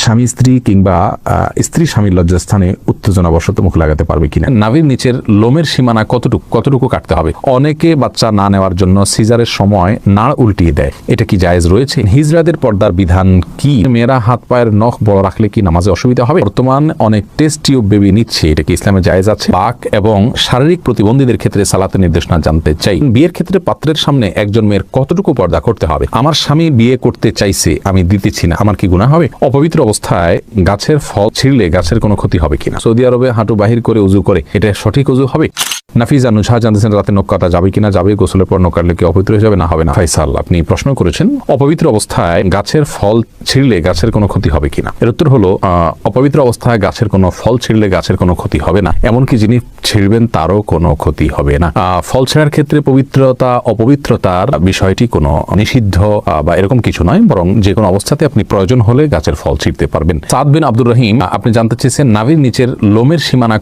স্বামী স্ত্রী কিংবা স্ত্রী স্বামীর লজ্জাস্থানে উত্তেজনাবশত মুখ লাগাতে পারবে কিনা? নাভির নিচের লোমের সীমানা কতটুকু কাটতে হবে? অনেকে বাচ্চা না নেওয়ার জন্য সিজারের সময় নাড় উল্টিয়ে দেয়, এটা কি জায়েজ রয়েছে? হিজড়াদের পর্দার বিধান কি? মেয়েরা হাত পায়ের নখ বড় রাখলে কি নামাজে অসুবিধা হবে? বর্তমান অনেক টেস্ট টিউব বেবি নিচ্ছে, এটা কি ইসলামে জায়েজ আছে? পাক এবং শারীরিক প্রতিবন্ধীদের ক্ষেত্রে সালাতের নির্দেশনা জানতে চাই। বিয়ের ক্ষেত্রে পাত্রের সামনে একজন মেয়ের কতটুকু পর্দা করতে হবে? আমার স্বামী বিয়ে করতে চাইছে, আমি দিতেছি না, আমার কি গুনাহ হবে? অপবিত্র অবস্থায় গাছের ফল ছিঁড়লে গাছের কোনো ক্ষতি হবে কিনা? সৌদি আরবে হাঁটু বাহির করে উজু করে, এটা সঠিক উজু হবে? নাফিজা নুসহা জানতেছেন রাতে নখ কাটা যাবে কিনা? যাবে। গোসলের পর নখ কাটলে কি অপবিত্র হয়ে যাবে? না, হবে না। ফাইসাল, আপনি প্রশ্ন করেছেন অপবিত্র অবস্থায় গাছের ফল ছিঁড়লে গাছের কোনো ক্ষতি হবে কিনা। এর উত্তর হলো অপবিত্র অবস্থায় গাছের কোনো ফল ছিঁড়লে গাছের কোনো ক্ষতি হবে না, এমনকি যিনি ছিঁড়বেন তারও কোনো ক্ষতি হবে না। ফল ছেঁড়ার ক্ষেত্রে পবিত্রতা অপবিত্রতার বিষয়টি কোনো নিষিদ্ধ বা এরকম কিছু নয়, বরং যে কোনো অবস্থাতে আপনি প্রয়োজন হলে গাছের ফল ছিঁড়তে পারবেন। সাদ বিন আব্দুর রহিম, আপনি জানতে চেয়েছেন নাভির নিচের লোমের সীমানা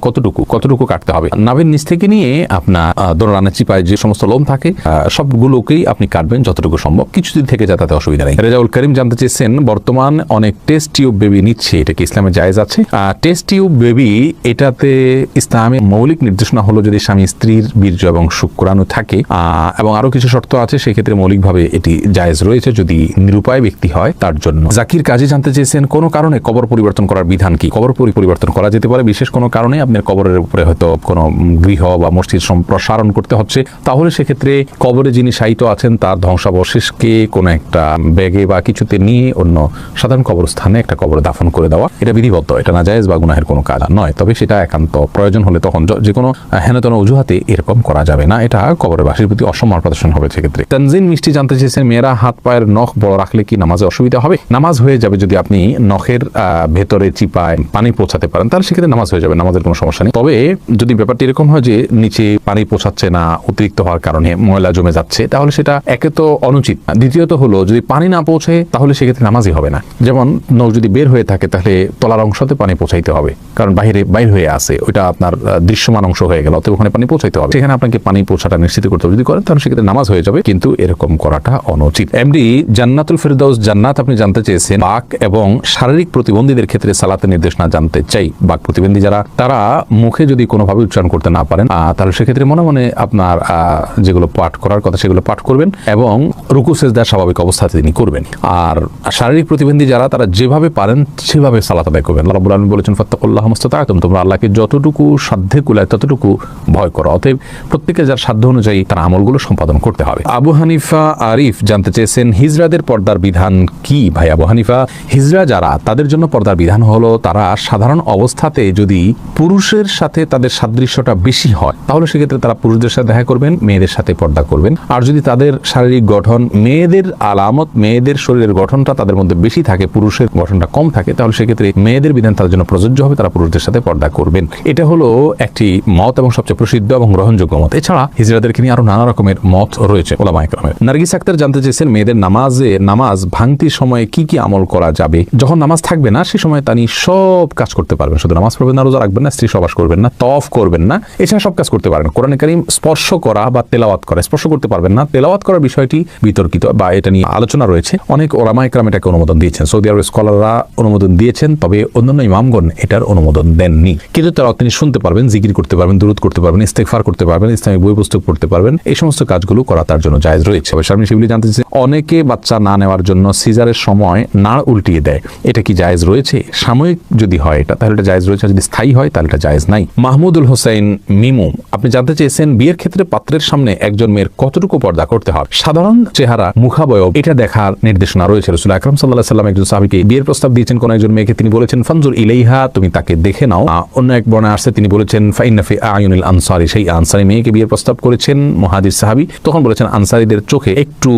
কতটুকু কাটতে হবে? নাভির নিচ থেকে নিয়ে আপনার দোড়ানা চিপায় যে সমস্ত লোম থাকে সবগুলোকেই আপনি কাটবেন যতটুকু সম্ভব, কিছু যদি থেকে যায় তাতে অসুবিধা নেই। রেজাউল করিম জানতে চেয়েছেন বর্তমান অনেক টেস্ট টিউব বেবি নিচ্ছে, এটা কি ইসলামে জায়েজ আছে? টেস্ট টিউব বেবি, এটাতে ইসলামে মৌলিক নির্দেশনা হলো যদি স্বামী স্ত্রীর বীর্য এবং শুক্রাণু থাকে এবং আরো কিছু শর্ত আছে, সেক্ষেত্রে মৌলিকভাবে এটি জায়েজ রয়েছে যদি নিরুপায় ব্যক্তি হয় তার জন্য। জাকির কাজী জানতে চেয়েছেন কোনো কারণে কবর পরিবর্তন করার বিধান কি? কবর পরিবর্তন করা যেতে পারে বিশেষ কোনো কারণে, আপনার কবরের উপরে হয়তো কোনো গৃহ বা মসজিদ সম্প্রসারণ করতে হচ্ছে, তাহলে সেক্ষেত্রে কবরে যিনি শায়িত আছেন তার ধ্বংসাবশেষকে কোনো একটা ব্যাগে বা কিছুতে নিয়ে অন্য সাধারণ কবরস্থানে একটা কবরে দাফন করে দেওয়া, এটা বিধিবদ্ধ, এটা নাজায়েজ বা গুনাহের কোনো কাজ নয়। তবে সেটা একান্ত প্রয়োজন হলে তখন যে কোনো হেনতন অজুহাতে এরকম করা যাবে না, এটা কবরের বাসীর প্রতি অসম্মান প্রদর্শন হবে সেক্ষেত্রে। তানজিন মিষ্টি জানতে চেয়েছেন মেয়েরা হাত পায়ের নখ বড় রাখলে কি নামাজে অসুবিধা হবে? নামাজ হয়ে যাবে যদি আপনি নখের ভেতরে চিপায় পানি পৌঁছাতে পারেন, তাহলে সেক্ষেত্রে নামাজ হয়ে যাবে, নামাজের কোনো সমস্যা নেই। তবে যদি ব্যাপারটি এরকম হয় যে নিচে পানি পৌঁছাচ্ছে না, অতিরিক্ত হওয়ার কারণে ময়লা জমে যাচ্ছে, তাহলে সেটা একে তো অনুচিত, দ্বিতীয়ত হলো যদি পানি না পৌঁছে তাহলে সেক্ষেত্রে নামাজই হবে না। যেমন নখ যদি বের হয়ে থাকে তাহলে তলার অংশতে পানি পৌঁছাইতে হবে, কারণ বাইর হয়ে আসে, ওইটা আপনার দৃশ্যমান অংশ হয়ে গেল, অতএব ওখানে পানি পৌঁছাইতে হবে, সেখানে আপনাকে পানি পৌঁছাটা নিশ্চিত করতে হবে। যদি করেন তাহলে সেক্ষেত্রে নামাজ হয়ে যাবে, কিন্তু এরকম করাটা অনুচিত। এমডি জান্নাতুল ফেরদাউস জান্নাত, আপনি জানতে চেয়েছেন বাক এবং শারীরিক প্রতিবন্ধীদের ক্ষেত্রে সালাতের নির্দেশনা জানতে চাই। বাক প্রতিবন্ধী যারা, তারা মুখে যদি কোনোভাবে উচ্চারণ করতে না পারেন তাহলে সেক্ষেত্রে মনে মনে আপনার যেগুলো পাঠ করার কথা সেগুলো পাঠ করবেন এবং রুকু সেজদার স্বাভাবিক অবস্থাতে তিনি করবেন। আর শারীরিক প্রতিবন্ধী যারা, তারা যেভাবে পারেন সেভাবে সালাত আদায় করবেন। আল্লাহ রাব্বুল আলামিন বলেছেন ফাত্তাকুল্লাহ মাসতাতা'তুম, তোমরা আল্লাহকে যতটুকু সাধ্যে কুলায় ততটুকু ভয় করো। অতএব প্রত্যেকে যার সাধ্য অনুযায়ী তার আমলগুলো সম্পাদন করতে হবে। আবু হানিফা আরিফ জানতে চেয়েছেন হিজড়াদের পর্দার বিধান কি? ভাই আবু হানিফা, হিজড়া যারা, তাদের জন্য পর্দার বিধান হলো তারা সাধারণ অবস্থাতে যদি পুরুষের সাথে তাদের সাদৃশ্যটা বেশি হয় তাহলে সেক্ষেত্রে তারা পুরুষদের সাথে দেখা করবেন, মেয়েদের সাথে পর্দা করবেন। আর যদি তাদের শারীরিক গঠন, মেয়েদের আলামত, মেয়েদের শরীরের গঠনটা তাদের মধ্যে বেশি থাকে, পুরুষের গঠনটা কম থাকে, তাহলে সেক্ষেত্রে মেয়েদের বিধান তাদের জন্য প্রযোজ্য হবে, তারা পুরুষদের সাথে পর্দা করবেন। এটা হলো একটি মত এবং সবচেয়ে প্রসিদ্ধ এবং গ্রহণযোগ্য মত। এছাড়া হিজড়াদেরকে নিয়ে আরো নানা রকমের মত রয়েছে ওলামায়ে কেরামের। নার্গিস আক্তার জানতে চেয়েছেন মেয়েদের নামাজ ভাঙতির সময় কি কি আমল করা যাবে? যখন নামাজ থাকবে না সেই সময় তিনি সব কাজ করতে পারবেন, শুধু নামাজ পড়বেন না, রোজা রাখবেন না, স্ত্রী সহবাস করবেন না, তওয়াফ করবেন না, এছাড়া সব কাজ করতে পারেন। কোরআনে কারীম স্পর্শ করা বা তেলাওয়াত করা, স্পর্শ করতে পারবেন না, তেলাওয়াত করার বিষয়টি বিতর্কিত বা এটা নিয়ে আলোচনা রয়েছে, অনেক ওলামায়ে কেরাম এটাকে অনুমোদন দিয়েছেন, সৌদি আরবের স্কলাররা অনুমোদন দিয়েছেন, তবে অন্যান্য ইমামগণ এটার অনুমোদন দেননি। কিন্তু তারা তিনি শুনতে পারবেন, জিকির করতে পারবেন, দুরূদ করতে পারবেন, ইস্তেগফার করতে পারবেন, ইসলামিক বই পুস্তক পড়তে পারবেন, এই সমস্ত কাজগুলো করা তার জন্য জায়েজ রয়েছে। শারমিন শিবলি জানতে চেয়েছেন অনেকে বাচ্চা না নেওয়ার জন্য সিজারের সময় নাড় উল্টিয়ে দেয়, এটা কি জায়েজ রয়েছে? সাময়িক যদি হয় এটা তাহলে এটা জায়েজ রয়েছে, যদি স্থায়ী হয় তাহলে এটা জায়েজ নাই। মাহমুদুল হোসেন মিমু, আপনি জানতে চেয়েছেন বিয়ের ক্ষেত্রে পাত্রের সামনে একজন মেয়ের কতটুকু পর্দা করতে হবে? সাধারণ চেহারা, মুখাবয়ব, এটা দেখার নির্দেশনা রয়েছে। রাসূল আকরাম সাল্লাল্লাহু আলাইহি ওয়াসাল্লাম একজন সাহাবীকে বিয়ের প্রস্তাব দিয়েছেন কোন একজন মেয়েকে, তিনি বলেছেন ফানজুর ইলাইহা, তুমি তাকে দেখে নাও। অন্য এক বর্ণনায় আসছে তিনি বলেছেন ফাইন্না ফি আয়ুনিল আনসারি, সেই আনসারি মেয়েকে বিয়ের প্রস্তাব করেছেন মুহাজির সাহাবী, তখন বলেছেন আনসারীদের চোখে একটু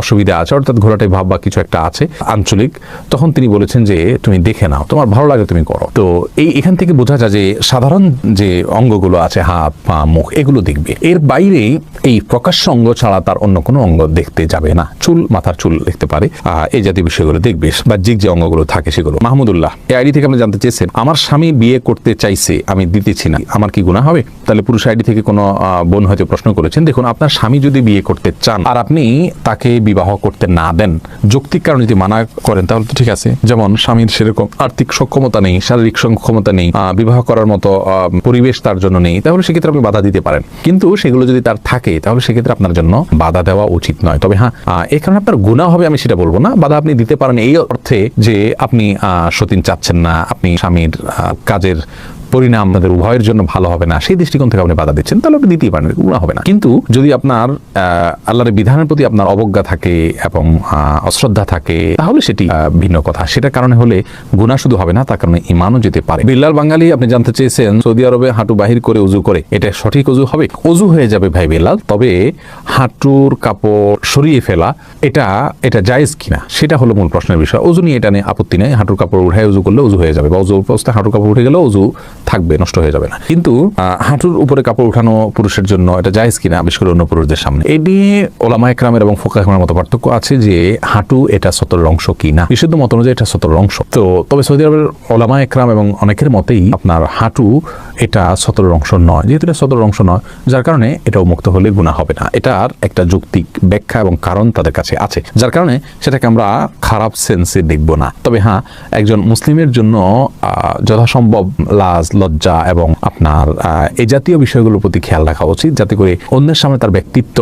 অসুবিধা আছে, অর্থাৎ ঘোরাটে ভাব বা কিছু একটা আছে আঞ্চলিক, তখন তিনি বলেছেন যে তুমি দেখে নাও, তোমার ভালো লাগে তুমি করো। তো এখান থেকে বোঝা যায় যে সাধারণ যে অঙ্গগুলো আছে, হাত পা, মুখ এগুলো দেখবে। এর বাইরে এই প্রকাশ্য অঙ্গ ছাড়া তার অন্য কোনো অঙ্গ দেখতে যাবে না। চুল, মাথার চুল দেখতে পারে, এই জাতীয় বিষয়গুলো দেখবে, বাহ্যিক যে অঙ্গগুলো থাকে সেগুলো। মাহমুদুল্লাহ এই আইডি থেকে আপনি জানতে চেয়েছেন, আমার স্বামী বিয়ে করতে চাইছে, আমি দিতেছি না, আমার কি গুনাহ হবে? তাহলে পুরুষ আইডি থেকে কোনো বোন হয়তো প্রশ্ন করেছেন। দেখুন, আপনার স্বামী যদি বিয়ে করতে চান আর আপনি তাকে বিবাহ করতে না দেন, যৌক্তিক কারণে যদি মানা করেন তাহলে তো ঠিক আছে। যেমন স্বামীর সেরকম আর্থিক সক্ষমতা নেই, শারীরিক সক্ষমতা নেই, বিবাহ করার মতো পরিবেশ তার জন্য নেই, তাহলে সেক্ষেত্রে আপনি বাধা দিতে পারেন। কিন্তু সেগুলো যদি তার থাকে তাহলে সেক্ষেত্রে আপনার জন্য বাধা দেওয়া উচিত নয়। তবে হ্যাঁ, এই কারণে আপনার গুনাহ হবে আমি সেটা বলবো না। বাধা আপনি দিতে পারেন এই অর্থে যে আপনি সতীন চাচ্ছেন না, আপনি স্বামীর কাজের পরিণাম আপনাদের উভয়ের জন্য ভালো হবে না, সেই দৃষ্টিকোণ থেকে আপনি বাধা দিচ্ছেন, তাহলে আপনি দিতেই পারেন, গুনাহ হবে না। কিন্তু যদি আপনার আল্লাহর বিধানের প্রতি আপনার অবজ্ঞা থাকে এবং অশ্রদ্ধা থাকে তাহলে সেটি ভিন্ন কথা। সেটার কারণে হলে গুনাহ শুধু হবে না, তার কারণে ঈমানও যেতে পারে। বিল্লাল বাঙালি আপনি জানতে চেয়েছেন, সৌদি আরবে হাঁটু বাহির করে উজু করে এটা সঠিক উজু হবে? উজু হয়ে যাবে ভাই বিল্লাল, তবে হাঁটুর কাপড় সরিয়ে ফেলা এটা জায়েজ কিনা সেটা হলো মূল প্রশ্নের বিষয়। উজু নিয়ে এটা নিয়ে আপত্তি নেই, হাঁটুর কাপড় উঠে উজু করলে উজু হয়ে যাবে, বা উজু অবস্থায় হাঁটুর কাপড় উঠে গেলে উজু থাকবে, নষ্ট হয়ে যাবে না। কিন্তু হাঁটুর উপরে কাপড় উঠানো পুরুষের জন্য এটা জায়েজ কিনা, বিশেষ করে অন্য পুরুষদের সামনে, এই নিয়ে ওলামা একরামের এবং ফুকাহা একরামের মতো পার্থক্য আছে যে হাঁটু এটা সতরের অংশ কিনা। বিশুদ্ধ মত অনুযায়ী এটা সতরের অংশ। তো তবে সৌদি আরবের ওলামা একরাম এবং অনেকের মতেই আপনার হাঁটু এটা সতরের অংশ নয়। যেহেতু এটা সতরের অংশ নয়, যার কারণে এটা উন্মুক্ত হলে গুনাহ হবে না। এটার একটা যৌক্তিক ব্যাখ্যা এবং কারণ তাদের কাছে আছে, যার কারণে সেটাকে আমরা খারাপ সেন্সে দেখব না। তবে হ্যাঁ, একজন মুসলিমের জন্য যথাসম্ভব লাজ, লজ্জা এবং আপনার এই জাতীয় বিষয়গুলোর প্রতি খেয়াল রাখা উচিত, যাতে করে অন্যের সামনে তার ব্যক্তিত্ব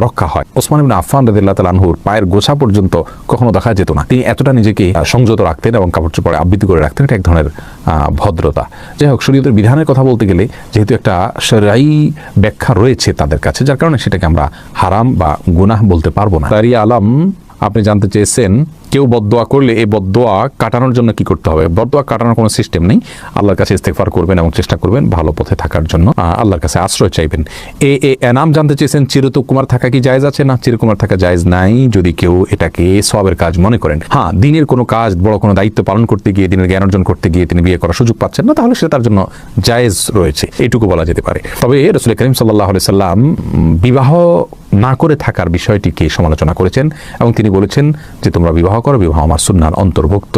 রক্ষা হয়। ওসমান ইবনে আফফান রাদিয়াল্লাহু তাআলা আনহুর পায়ের গোছা পর্যন্ত কখনো দেখা যেত না। তিনি এতটা নিজেকে সংযত রাখতেন এবং কাপড় চোপড়ে আবৃত করে রাখতেন। এটা এক ধরনের ভদ্রতা। যাই হোক, শরীয়তের বিধানের কথা বলতে গেলে যেহেতু একটা শরঈ ব্যাখ্যা রয়েছে তাদের কাছে, যার কারণে সেটাকে আমরা হারাম বা গুনাহ বলতে পারবো না। তারিয়া আলম আপনি জানতে চেয়েছেন, কেউ বদদোয়া করলে এই বদদোয়া কাটানোর জন্য কি করতে হবে? বদদোয়া কাটানোর কোনো সিস্টেম নেই। আল্লাহর কাছে ইস্তেগফার করবেন এবং চেষ্টা করবেন ভালো পথে থাকার জন্য, আল্লাহর কাছে আশ্রয় চাইবেন। এনাম জানতে চেয়েছেন, চিরকুমার থাকা কি জায়েজ আছে? না, চিরকুমার থাকা জায়েজ নাই যদি কেউ এটাকে সওয়াবের কাজ মনে করেন। হ্যাঁ, দিনের কোনো কাজ, বড় কোনো দায়িত্ব পালন করতে গিয়ে, দিনের জ্ঞান অর্জন করতে গিয়ে তিনি বিয়ে করার সুযোগ পাচ্ছেন না, তাহলে সেটা তার জন্য জায়েজ রয়েছে, এইটুকু বলা যেতে পারে। তবে রাসূল করিম সাল্লাল্লাহু আলাইহি সাল্লাম বিবাহ না করে থাকার বিষয়টিকে সমালোচনা করেছেন এবং তিনি বলেছেন যে তোমরা বিবাহ করো, বিবাহ আমার সুন্নাহর অন্তর্ভুক্ত।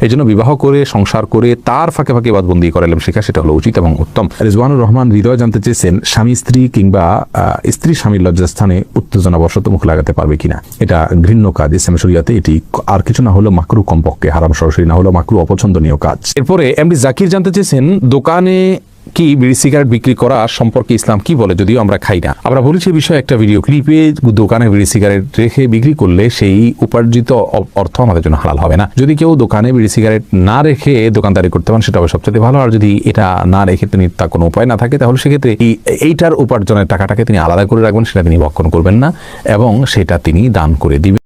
এই জন্য বিবাহ করে, সংসার করে তার ফাঁকে ফাঁকে ইবাদতবন্দি করা, ইলম শেখা, সেটা হলো উচিত এবং উত্তম। রিজওয়ানুর রহমান হৃদয় জানতে চেয়েছেন, স্বামী স্ত্রী কিংবা স্ত্রী স্বামীর লজ্জাস্থানে উত্তেজনাবশত মুখ লাগাতে পারবে কিনা? এটা ঘৃণ্য কাজ ইসলামী শরীয়তে। এটি আর কিছু না হলো মাকরু, কমপক্ষে হারাম সরাসরি না হলো মাকরু, অপছন্দনীয় কাজ। এরপরে এমডি জাকির জানতে চেয়েছেন, দোকানে কি বিড়ি সিগারেট বিক্রি করা সম্পর্কে ইসলাম কি বলে? যদিও আমরা খাই না, আমরা বলেছি বিষয়ে একটা ভিডিও ক্লিপে, দোকানে বিড়ি সিগারেট রেখে বিক্রি করলে সেই উপার্জিত অর্থ আমাদের জন্য হালাল হবে না। যদি কেউ দোকানে বিড়ি সিগারেট না রেখে দোকানদারি করতে পারেন সেটা হবে সবচেয়ে ভালো। আর যদি এটা না রেখে তিনি তার কোনো উপায় না থাকে, তাহলে সেক্ষেত্রে এইটার উপার্জনের টাকাটাকে তিনি আলাদা করে রাখবেন, সেটা তিনি ভক্ষণ করবেন না এবং সেটা তিনি দান করে দিবেন।